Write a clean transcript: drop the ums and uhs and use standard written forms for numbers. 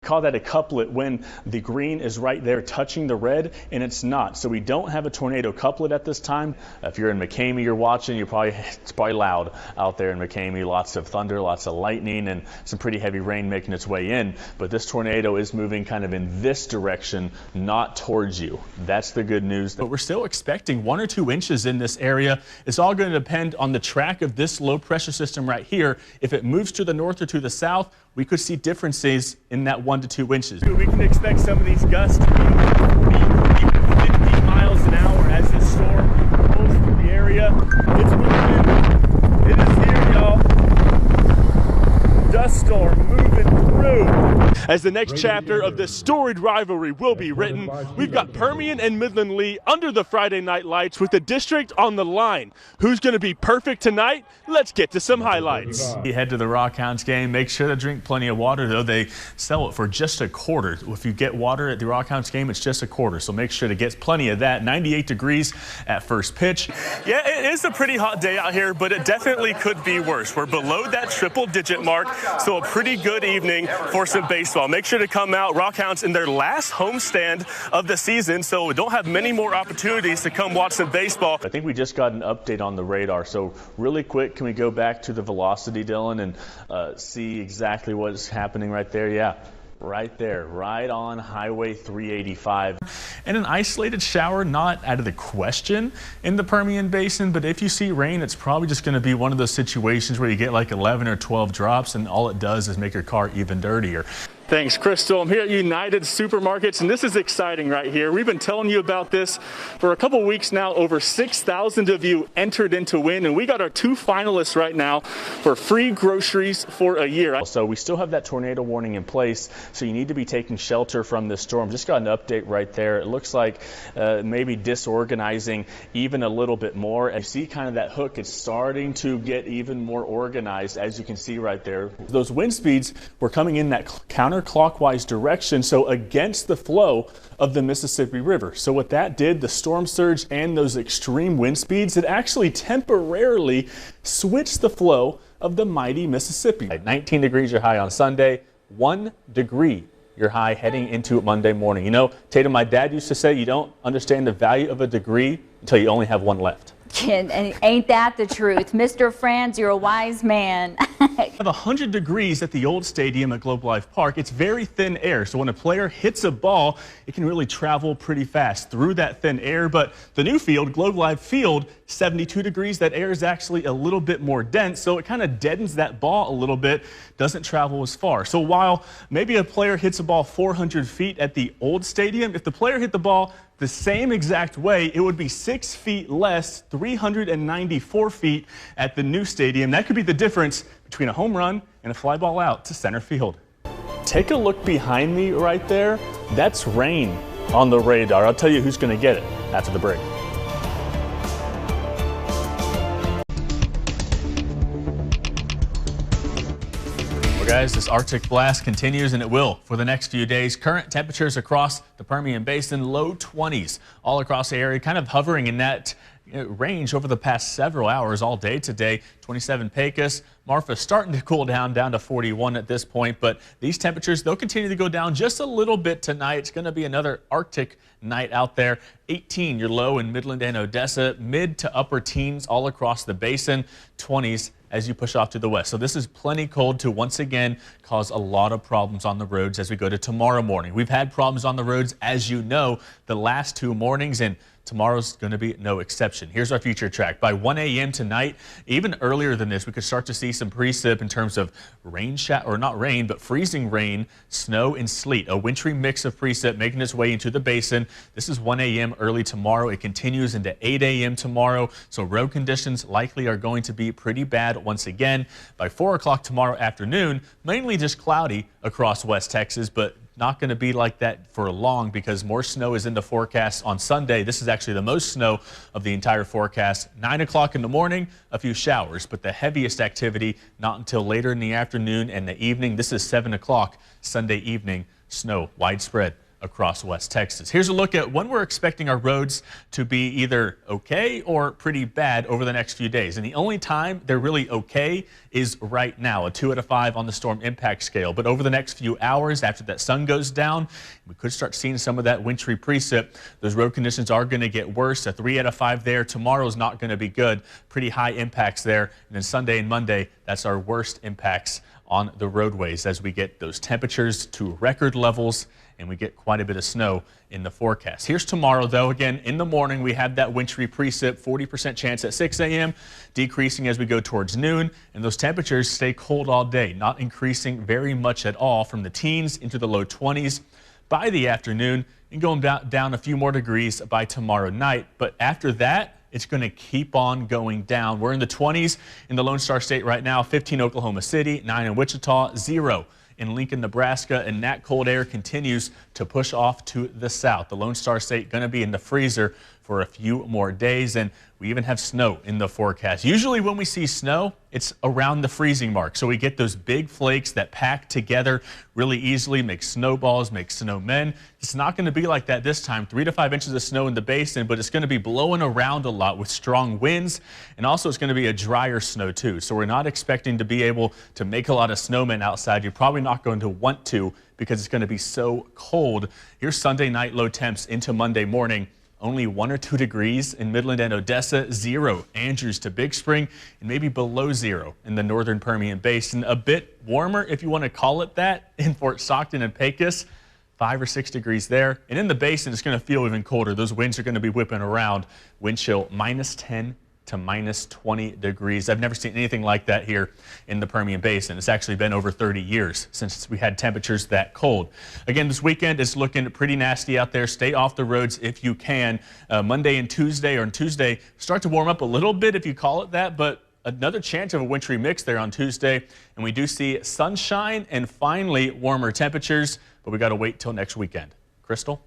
Call that a couplet when the green is right there touching the red, and it's not. So we don't have a tornado couplet at this time. If you're in McCamey, you're watching, it's probably loud out there in McCamey. Lots of thunder, lots of lightning, and some pretty heavy rain making its way in. But this tornado is moving kind of in this direction, not towards you. That's the good news. But we're still expecting 1 or 2 inches in this area. It's all going to depend on the track of this low pressure system right here. If it moves to the north or to the south, we could see differences in that 1 to 2 inches. We can expect some of these gusts to be 40, even 50 miles an hour as this storm rolls through the area. It's moving. It is here, y'all. Dust storm moving through. As the next chapter of this storied rivalry will be written, we've got Permian and Midland Lee under the Friday night lights with the district on the line. Who's going to be perfect tonight? Let's get to some highlights. You head to the Rockhounds game. Make sure to drink plenty of water, though. They sell it for just a quarter. If you get water at the Rockhounds game, it's just a quarter. So make sure to get plenty of that. 98 degrees at first pitch. Yeah, it is a pretty hot day out here, but it definitely could be worse. We're below that triple-digit mark, so a pretty good evening for some baseball. Make sure to come out. Rockhounds in their last homestand of the season, so we don't have many more opportunities to come watch some baseball. I think we just got an update on the radar, so really quick, can we go back to the velocity, Dylan, and see exactly what's happening right there? Yeah. Right there, right on Highway 385. And an isolated shower, not out of the question in the Permian Basin, but if you see rain, it's probably just going to be one of those situations where you get like 11 or 12 drops, and all it does is make your car even dirtier. Thanks, Crystal. I'm here at United Supermarkets, and this is exciting right here. We've been telling you about this for a couple weeks now. Over 6,000 of you entered in to win, and we got our 2 finalists right now for free groceries for a year. So we still have that tornado warning in place, so you need to be taking shelter from this storm. Just got an update right there. It looks like maybe disorganizing even a little bit more. And you see kind of that hook, it's starting to get even more organized, as you can see right there. Those wind speeds were coming in that counterclockwise direction, so against the flow of the Mississippi River. So what that did, the storm surge and those extreme wind speeds, it actually temporarily switched the flow of the mighty Mississippi. 19 degrees your high on Sunday, 1 degree your high heading into Monday morning. You know, Tatum, my dad used to say you don't understand the value of a degree until you only have 1 left. And ain't that the truth? Mr. Franze, you're a wise man. We have 100 degrees at the old stadium at Globe Life Park. It's very thin air, so when a player hits a ball, it can really travel pretty fast through that thin air. But the new field, Globe Life Field, 72 degrees, that air is actually a little bit more dense, so it kind of deadens that ball a little bit, doesn't travel as far. So while maybe a player hits a ball 400 feet at the old stadium, if the player hit the ball the same exact way, it would be 6 feet less, 394 feet at the new stadium. That could be the difference between a home run and a fly ball out to center field. Take a look behind me right there. That's rain on the radar. I'll tell you who's going to get it after the break. Well, guys, this Arctic blast continues, and it will for the next few days. Current temperatures across the Permian Basin, low 20s all across the area, kind of hovering in that range over the past several hours all day today. 27 Pecos. Marfa starting to cool down to 41 at this point, but these temperatures, they'll continue to go down just a little bit tonight. It's going to be another Arctic night out there. 18 your low in Midland and Odessa, mid to upper teens all across the basin, 20s as you push off to the west. So this is plenty cold to once again cause a lot of problems on the roads as we go to tomorrow morning. We've had problems on the roads, as you know, the last 2 mornings, and tomorrow's going to be no exception. Here's our future track. By 1 a.m. tonight, even earlier than this, we could start to see some precip in terms of rain, or not rain, but freezing rain, snow, and sleet. A wintry mix of precip making its way into the basin. This is 1 a.m. early tomorrow. It continues into 8 a.m. tomorrow, so road conditions likely are going to be pretty bad once again. By 4 o'clock tomorrow afternoon, mainly just cloudy across West Texas, but not going to be like that for long because more snow is in the forecast on Sunday. This is actually the most snow of the entire forecast. 9 o'clock in the morning, a few showers, but the heaviest activity not until later in the afternoon and the evening. This is 7 o'clock Sunday evening. Snow widespread across West Texas. Here's a look at when we're expecting our roads to be either okay or pretty bad over the next few days. And the only time they're really okay is right now, a 2 out of 5 on the storm impact scale. But over the next few hours, after that sun goes down, we could start seeing some of that wintry precip. Those road conditions are going to get worse. A 3 out of 5 there. Tomorrow's not going to be good. Pretty high impacts there. And then Sunday and Monday, that's our worst impacts on the roadways as we get those temperatures to record levels and we get quite a bit of snow in the forecast. Here's tomorrow, though. Again, in the morning, we have that wintry precip, 40% chance at 6 a.m., decreasing as we go towards noon, and those temperatures stay cold all day, not increasing very much at all from the teens into the low 20s by the afternoon and going down a few more degrees by tomorrow night. But after that, it's going to keep on going down. We're in the 20s in the Lone Star State right now, 15 Oklahoma City, 9 in Wichita, 0 in Lincoln, Nebraska, and that cold air continues to push off to the south. The Lone Star State going to be in the freezer for a few more days, and we even have snow in the forecast. Usually when we see snow, it's around the freezing mark, so we get those big flakes that pack together really easily, make snowballs, make snowmen. It's not going to be like that this time. 3 to 5 inches of snow in the basin, but it's going to be blowing around a lot with strong winds, and also it's going to be a drier snow too, so we're not expecting to be able to make a lot of snowmen outside. You're probably not going to want to because it's going to be so cold. Here's Sunday night low temps into Monday morning. Only 1 or 2 degrees in Midland and Odessa, 0 Andrews to Big Spring, and maybe below 0 in the northern Permian Basin. A bit warmer, if you want to call it that, in Fort Stockton and Pecos, 5 or 6 degrees there. And in the basin, it's going to feel even colder. Those winds are going to be whipping around. Wind chill -10 to -20 degrees. I've never seen anything like that here in the Permian Basin. It's actually been over 30 years since we had temperatures that cold. Again, this weekend is looking pretty nasty out there. Stay off the roads if you can. Monday and Tuesday, or on Tuesday, start to warm up a little bit if you call it that, but another chance of a wintry mix there on Tuesday. And we do see sunshine and finally warmer temperatures, but we got to wait till next weekend. Crystal?